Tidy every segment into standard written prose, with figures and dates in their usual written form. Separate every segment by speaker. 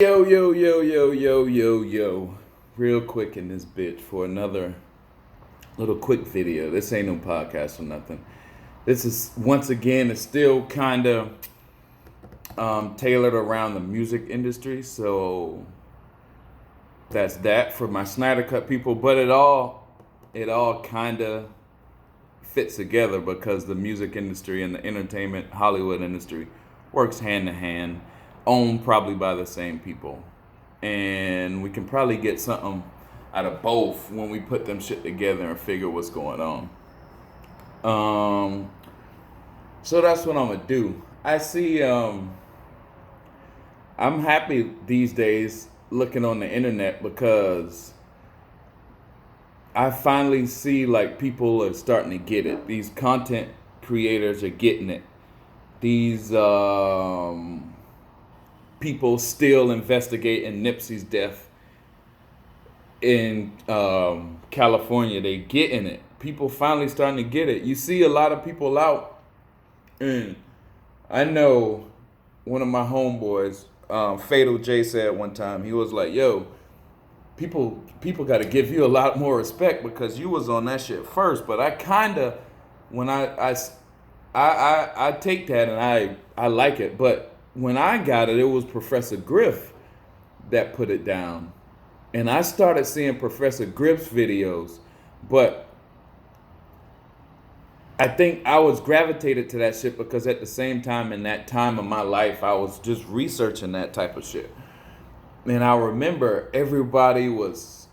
Speaker 1: Yo, yo, yo, yo, yo, yo, yo. Real quick in this bitch for another little quick video. This ain't no podcast or nothing. This is, once again, it's still kind of tailored around the music industry. So that's that for my Snyder Cut people. But it all kind of fits together because the music industry and the entertainment Hollywood industry works hand in hand, owned probably by the same people. And we can probably get something out of both when we put them shit together and figure what's going on. Um, so that's what I'm gonna do. I'm happy these days looking on the internet because I finally see like people are starting to get it. These content creators are getting it. These people still investigating Nipsey's death in California. They getting it. People finally starting to get it. You see a lot of people out, and I know one of my homeboys, Fatal J, said one time, he was like, "Yo, people got to give you a lot more respect because you was on that shit first." But I kind of, when I take that and I like it, but when I got it, it was Professor Griff that put it down, and I started seeing Professor Griff's videos, but I think I was gravitated to that shit because at the same time in that time of my life, I was just researching that type of shit. And I remember everybody was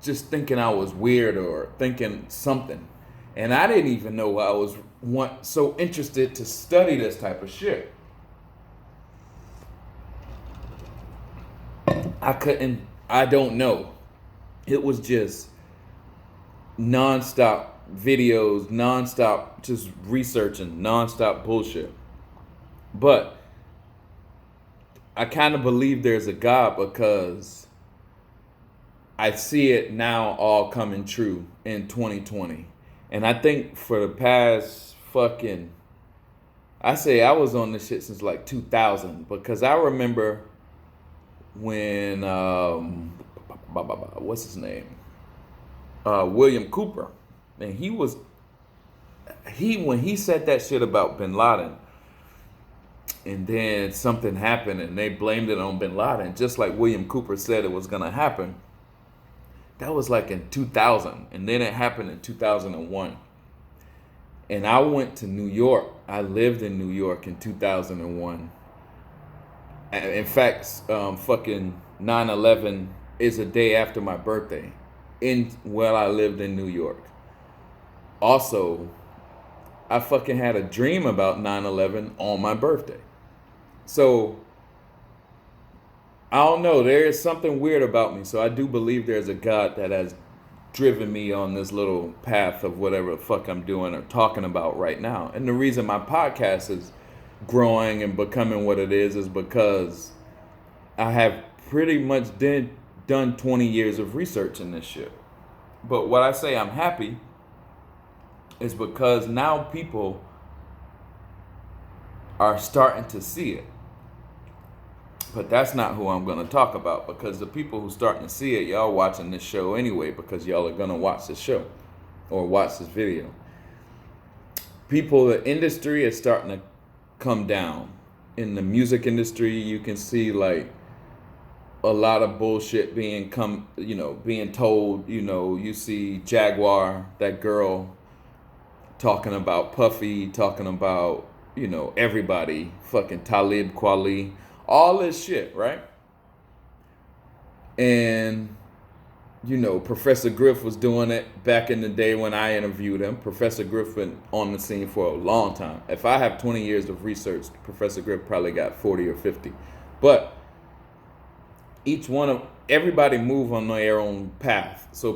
Speaker 1: just thinking I was weird or thinking something. And I didn't even know I was so interested to study this type of shit. I don't know. It was just nonstop videos, nonstop just researching, nonstop bullshit. But I kind of believe there's a God because I see it now all coming true in 2020. And I think for the past I say I was on this shit since like 2000 because I remember when, what's his name? William Cooper. And when he said that shit about bin Laden, and then something happened and they blamed it on bin Laden, just like William Cooper said it was gonna happen. That was like in 2000, and then it happened in 2001. And I went to New York. I lived in New York in 2001. In fact, 9/11 is a day after my birthday, I lived in New York. Also, I fucking had a dream about 9/11 on my birthday. So, I don't know. There is something weird about me. So, I do believe there's a God that has driven me on this little path of whatever the fuck I'm doing or talking about right now. And the reason my podcast is growing and becoming what it is because I have pretty much done 20 years of research in this shit. But what I say I'm happy is because now people are starting to see it. But that's not who I'm going to talk about because the people who starting to see it, y'all watching this show anyway because y'all are going to watch this show or watch this video. The industry is starting to come down. In the music industry, you can see like a lot of bullshit being told. You see Jaguar, that girl, talking about Puffy, talking about, everybody, fucking Talib Kweli, all this shit, right? And, Professor Griff was doing it back in the day when I interviewed him. Professor Griff been on the scene for a long time. If I have 20 years of research, Professor Griff probably got 40 or 50. But everybody move on their own path. So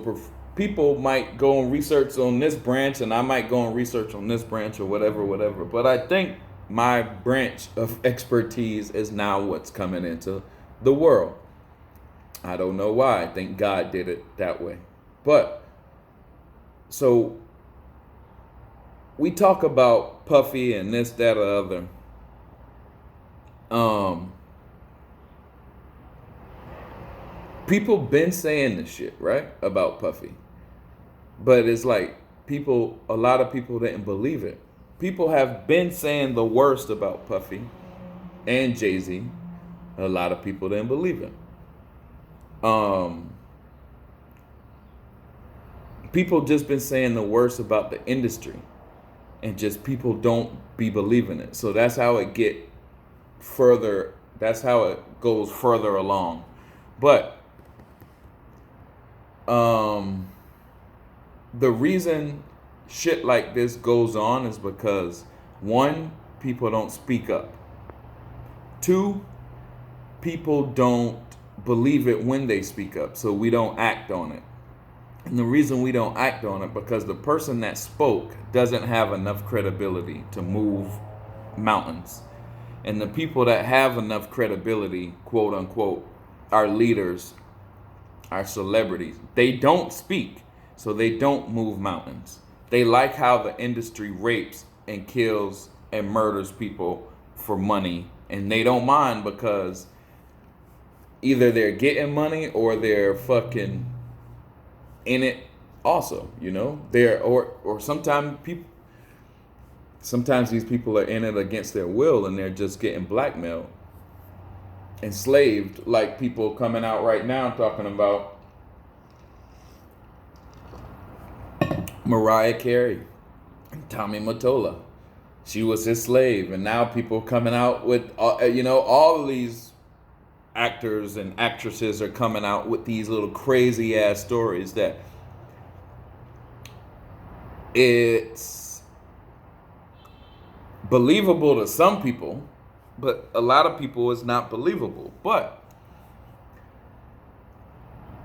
Speaker 1: people might go and research on this branch and I might go and research on this branch or whatever. But I think my branch of expertise is now what's coming into the world. I don't know why. I think God did it that way. But so we talk about Puffy and this, that, or other. People been saying this shit, right? About Puffy. But it's like a lot of people didn't believe it. People have been saying the worst about Puffy and Jay-Z. A lot of people didn't believe it. People just been saying the worst about the industry, and just people don't be believing it. So that's how it goes further along. But the reason shit like this goes on is because, one, people don't speak up. Two, people don't believe it when they speak up, so we don't act on it. And the reason we don't act on it, because the person that spoke doesn't have enough credibility to move mountains. And the people that have enough credibility, quote unquote, are leaders, are celebrities. They don't speak, so they don't move mountains. They like how the industry rapes and kills and murders people for money, and they don't mind because either they're getting money or they're fucking in it also, you know? Or sometimes these people are in it against their will, and they're just getting blackmailed, enslaved, like people coming out right now talking about Mariah Carey, Tommy Mottola. She was his slave, and now people coming out with, all of these actors and actresses are coming out with these little crazy ass stories that it's believable to some people, but a lot of people it's not believable. But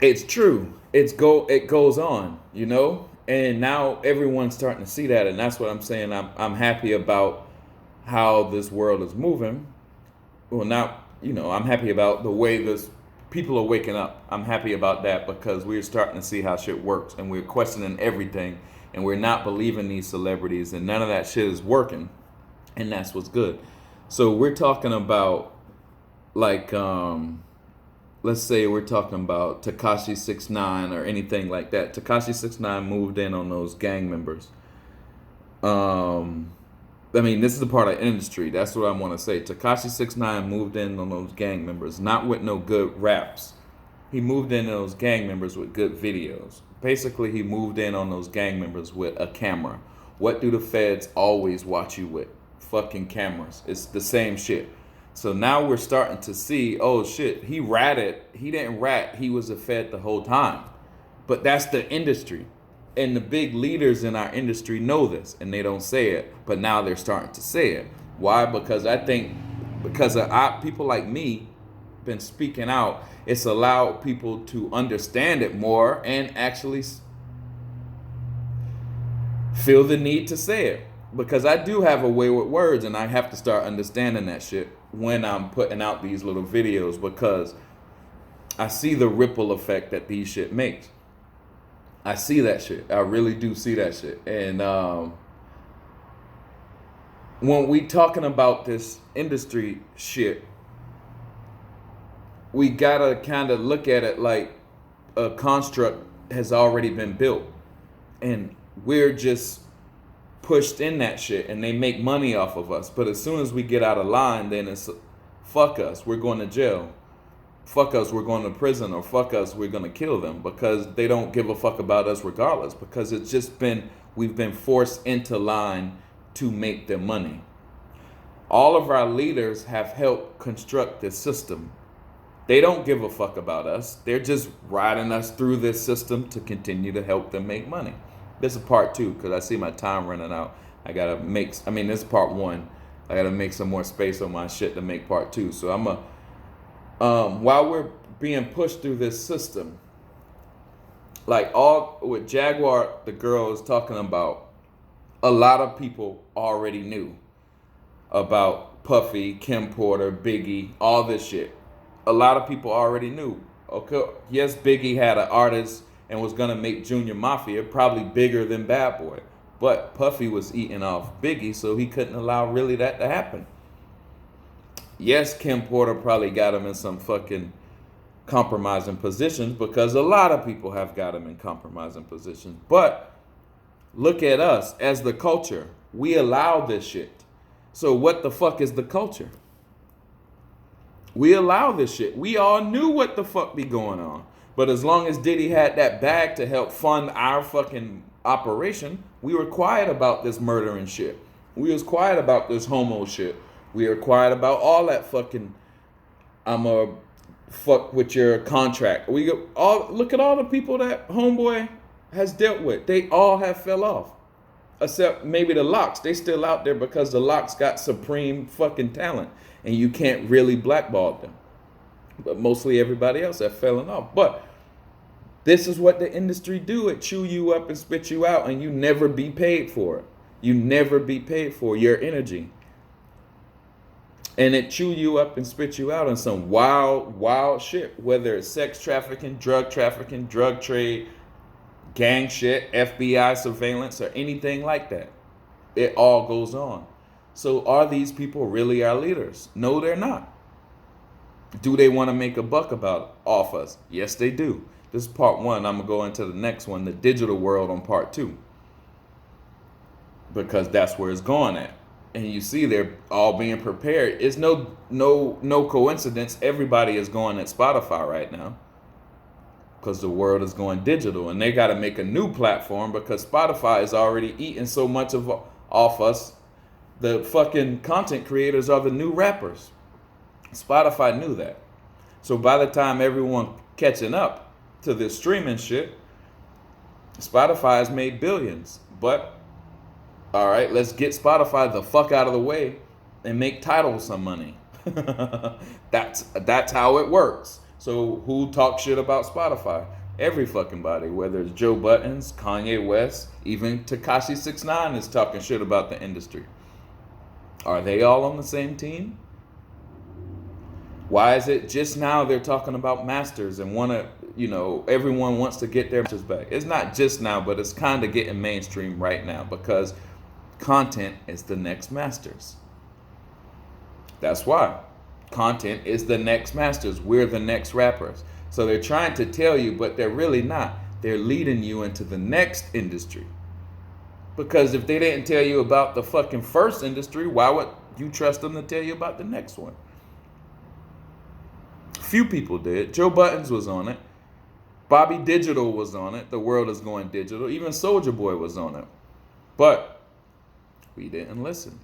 Speaker 1: it's true. It goes on, you know? And now everyone's starting to see that, and that's what I'm saying. I'm happy about how this world is moving. Well, I'm happy about the way people are waking up. I'm happy about that because we're starting to see how shit works, and we're questioning everything, and we're not believing these celebrities, and none of that shit is working, and that's what's good. So we're talking about, like, let's say we're talking about Tekashi 6ix9ine or anything like that. Tekashi 6ix9ine moved in on those gang members. This is a part of the industry. That's what I want to say. Tekashi 6ix9ine moved in on those gang members, not with no good raps. He moved in on those gang members with good videos. Basically, he moved in on those gang members with a camera. What do the feds always watch you with? Fucking cameras. It's the same shit. So now we're starting to see, oh shit, he ratted. He didn't rat. He was a fed the whole time. But that's the industry. And the big leaders in our industry know this, and they don't say it. But now they're starting to say it. Why? Because I think because people like me been speaking out, it's allowed people to understand it more and actually feel the need to say it. Because I do have a way with words, and I have to start understanding that shit when I'm putting out these little videos, because I see the ripple effect that these shit makes. I see that shit. I really do see that shit. And when we talking about this industry shit, we gotta kind of look at it like a construct has already been built, and we're just pushed in that shit, and they make money off of us. But as soon as we get out of line, then it's fuck us, we're going to jail. Fuck us, we're going to prison. Or fuck us, we're going to kill them, because they don't give a fuck about us regardless, because it's just we've been forced into line to make their money. All of our leaders have helped construct this system. They don't give a fuck about us. They're just riding us through this system to continue to help them make money. This is part 2, because I see my time running out. This is part 1. I gotta make some more space on my shit to make part 2. So while we're being pushed through this system, like all with Jaguar, the girl is talking about, a lot of people already knew about Puffy, Kim Porter, Biggie, all this shit. A lot of people already knew. Okay, yes, Biggie had an artist and was gonna make Junior Mafia probably bigger than Bad Boy, but Puffy was eating off Biggie, so he couldn't allow really that to happen. Yes, Kim Porter probably got him in some fucking compromising positions, because a lot of people have got them in compromising positions. But look at us as the culture. We allow this shit. So what the fuck is the culture? We allow this shit. We all knew what the fuck be going on. But as long as Diddy had that bag to help fund our fucking operation, we were quiet about this murder and shit. We was quiet about this homo shit. We were quiet about all that fucking I'ma fuck with your contract. We all look at all the people that homeboy has dealt with. They all have fell off. Except maybe the Locks. They still out there because the Locks got supreme fucking talent. And you can't really blackball them. But mostly everybody else have fallen off. But this is what the industry do. It chew you up and spit you out, and you never be paid for it. You never be paid for your energy. And it chew you up and spit you out on some wild, wild shit. Whether it's sex trafficking, drug trade, gang shit, FBI surveillance, or anything like that. It all goes on. So are these people really our leaders? No, they're not. Do they want to make a buck off us? Yes, they do. This is part one. I'm going to go into the next one, the digital world, on part two. Because that's where it's going at. And you see they're all being prepared. It's no coincidence. Everybody is going at Spotify right now. Because the world is going digital. And they got to make a new platform because Spotify is already eating so much off us. The fucking content creators are the new rappers. Spotify knew that. So by the time everyone catching up to this streaming shit, Spotify has made billions. But, all right, let's get Spotify the fuck out of the way and make Tidal some money. That's how it works. So who talks shit about Spotify? Every fucking body, whether it's Joe Buttons, Kanye West, even Tekashi 6ix9ine is talking shit about the industry. Are they all on the same team? Why is it just now they're talking about masters and everyone wants to get their masters back? It's not just now, but it's kind of getting mainstream right now because content is the next masters. That's why. Content is the next masters. We're the next rappers. So they're trying to tell you, but they're really not. They're leading you into the next industry. Because if they didn't tell you about the fucking first industry, why would you trust them to tell you about the next one? Few people did. Joe Buttons was on it. Bobby Digital was on it. The world is going digital. Even Soulja Boy was on it. But we didn't listen.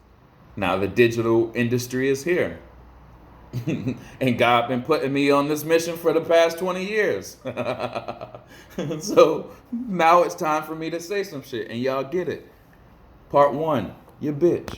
Speaker 1: Now the digital industry is here. And God been putting me on this mission for the past 20 years. So now it's time for me to say some shit. And y'all get it. Part one, you bitch.